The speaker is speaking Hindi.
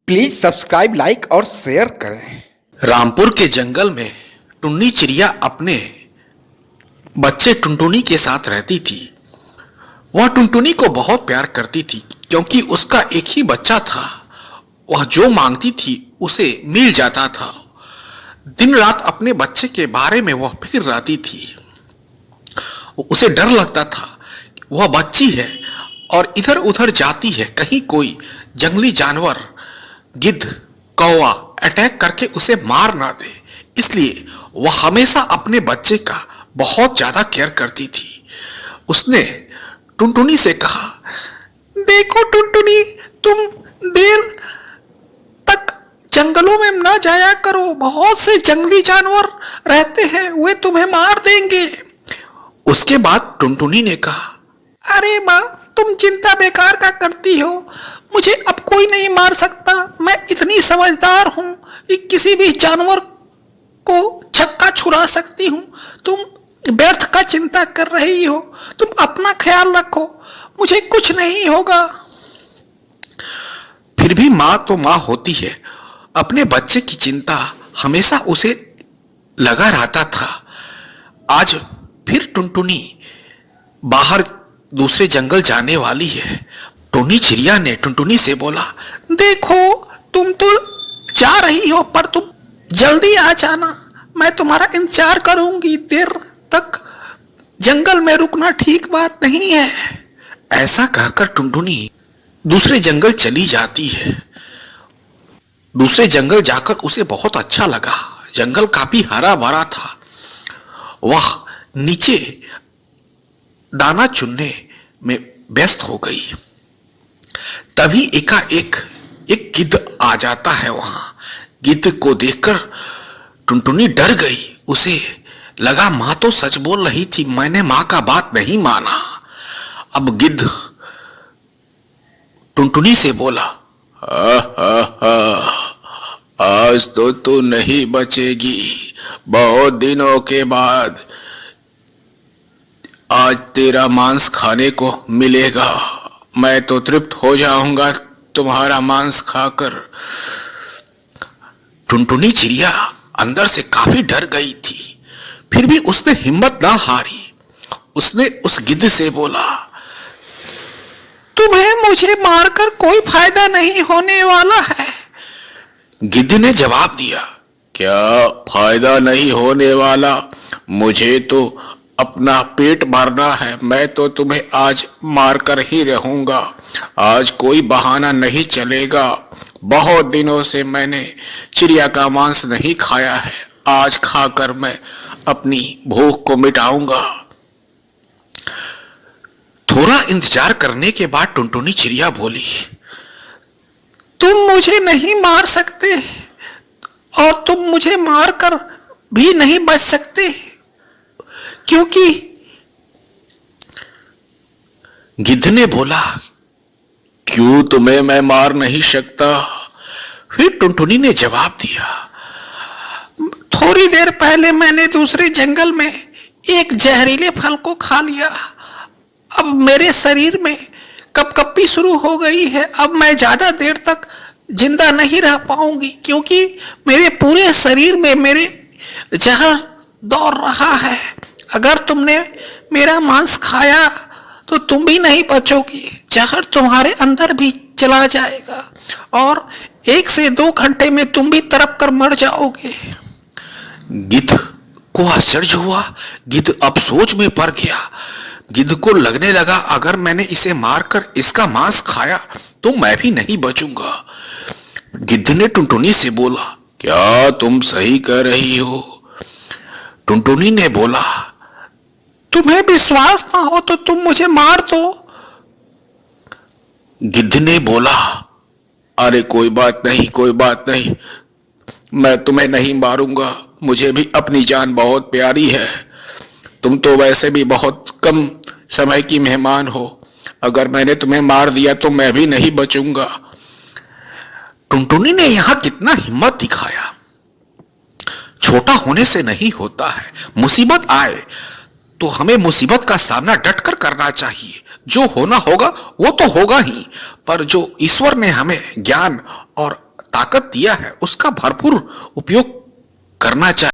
प्लीज सब्सक्राइब, लाइक और शेयर करें। रामपुर के जंगल में टुन्नी चिड़िया अपने बच्चे टुनटुनी के साथ रहती थी। वह टुनटुनी को बहुत प्यार करती थी क्योंकि उसका एक ही बच्चा था। वह जो मांगती थी उसे मिल जाता था। दिन रात अपने बच्चे के बारे में वह फिक्र रहती थी। उसे डर लगता था, वह बच्ची है और इधर उधर जाती है, कहीं कोई जंगली जानवर, गिद्ध, कौवा अटैक करके उसे मार ना दे। इसलिए वह हमेशा अपने बच्चे का बहुत ज्यादा केयर करती थी। उसने टुनटुनी से कहा, देखो टुनटुनी, तुम देर तक जंगलों में ना जाया करो, बहुत से जंगली जानवर रहते हैं, वे तुम्हें मार देंगे। उसके बाद टुनटुनी ने कहा, अरे माँ, तुम चिंता बेकार का करती हो, मुझे अब कोई नहीं मार सकता। मैं इतनी समझदार हूं कि किसी भी जानवर को छक्का छुड़ा सकती हूं। तुम व्यर्थ का चिंता कर रही हो, तुम अपना ख्याल रखो, मुझे कुछ नहीं होगा। फिर भी माँ तो माँ होती है, अपने बच्चे की चिंता हमेशा उसे लगा रहता था। आज फिर टुनटुनी बाहर दूसरे जंगल जाने वाली है। टुन्नी चिड़िया ने टुनटुनी से बोला, देखो तुम तो जा रही हो, पर तुम जल्दी आ जाना, मैं तुम्हारा इंतजार करूंगी। देर तक जंगल में रुकना ठीक बात नहीं है। ऐसा कहकर टुनटुनी दूसरे जंगल चली जाती है। दूसरे जंगल जाकर उसे बहुत अच्छा लगा। जंगल काफी हरा भरा था। वह नीचे दाना चुनने में व्यस्त हो गई। तभी एकाएक एक गिद्ध आ जाता है वहां। गिद्ध को देखकर टुनटुनी डर गई। उसे लगा माँ तो सच बोल रही थी, मैंने माँ का बात नहीं माना। अब गिद्ध टुनटुनी से बोला, आज तो तू नहीं बचेगी। बहुत दिनों के बाद आज तेरा मांस खाने को मिलेगा। मैं तो तृप्त हो जाऊंगा तुम्हारा मांस खाकर। टुनटुनी चिड़िया अंदर से काफी डर गई थी, फिर भी उसने हिम्मत ना हारी। उसने उस गिद्ध से बोला, तुम्हें मुझे मारकर कोई फायदा नहीं होने वाला है। गिद्ध ने जवाब दिया, क्या फायदा नहीं होने वाला? मुझे तो अपना पेट भरना है। मैं तो तुम्हें आज मारकर ही रहूंगा। आज कोई बहाना नहीं चलेगा। बहुत दिनों से मैंने चिड़िया का मांस नहीं खाया है। आज खाकर मैं अपनी भूख को मिटाऊंगा। थोड़ा इंतजार करने के बाद टुनटुनी चिड़िया बोली, तुम मुझे नहीं मार सकते और तुम मुझे मारकर भी नहीं बच सकते, क्योंकि गिद्ध ने बोला, क्यों तुम्हें मैं मार नहीं सकता? फिर टुनटुनी ने जवाब दिया, थोड़ी देर पहले मैंने दूसरे जंगल में एक जहरीले फल को खा लिया। अब मेरे शरीर में कपकपी शुरू हो गई है। अब मैं ज्यादा देर तक जिंदा नहीं रह पाऊंगी, क्योंकि मेरे पूरे शरीर में मेरे जहर दौड़ रहा है। अगर तुमने मेरा मांस खाया तो तुम भी नहीं बचोगी। जहर तुम्हारे अंदर भी चला जाएगा और 1 से 2 घंटे में तुम भी तड़प कर मर जाओगे। गिद्ध को आश्चर्य हुआ। गिद्ध अब सोच में पड़ गया। गिद्ध को लगने लगा, अगर मैंने इसे मारकर इसका मांस खाया तो मैं भी नहीं बचूंगा। गिद्ध ने टुनटुनी से बोला, क्या तुम सही कह रही हो? टुनटुनी ने बोला, तुम्हें विश्वास ना हो तो तुम मुझे मार दो। गिद्ध ने बोला, अरे कोई बात नहीं, कोई बात नहीं, मैं तुम्हें नहीं मारूंगा। मुझे भी अपनी जान बहुत प्यारी है। तुम तो वैसे भी बहुत कम समय की मेहमान हो। अगर मैंने तुम्हें मार दिया तो मैं भी नहीं बचूंगा। टुनटुनी ने यहां कितना हिम्मत दिखाया। छोटा होने से नहीं होता है। मुसीबत आए तो हमें मुसीबत का सामना डटकर करना चाहिए। जो होना होगा वो तो होगा ही, पर जो ईश्वर ने हमें ज्ञान और ताकत दिया है उसका भरपूर उपयोग करना चाहिए।